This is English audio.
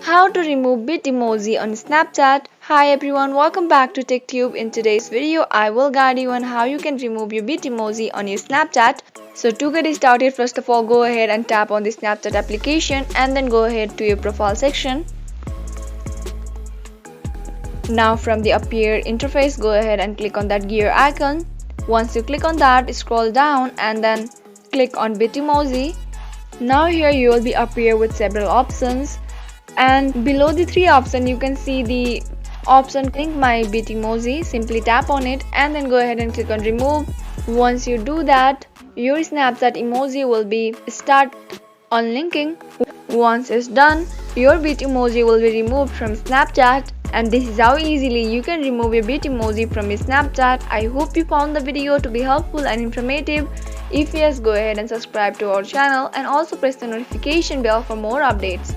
How to remove Bitmoji on Snapchat. Hi everyone, welcome back to TechTube. In today's video, I will guide you on how you can remove your Bitmoji on your Snapchat. So to get started, first of all, go ahead and tap on the Snapchat application and then go ahead to your profile section. Now from the appear interface, go ahead and click on that gear icon. Once you click on that, scroll down and then click on Bitmoji. Now here you will be appear with several options. And below the three options you can see the option link my Bitmoji. Simply tap on it and then go ahead and click on remove. Once you do that, your Snapchat emoji will be start unlinking. Once it's done, your Bitmoji will be removed from Snapchat. And this is how easily you can remove your Bitmoji from your Snapchat. I hope you found the video to be helpful and informative. If yes, go ahead and subscribe to our channel and also press the notification bell for more updates.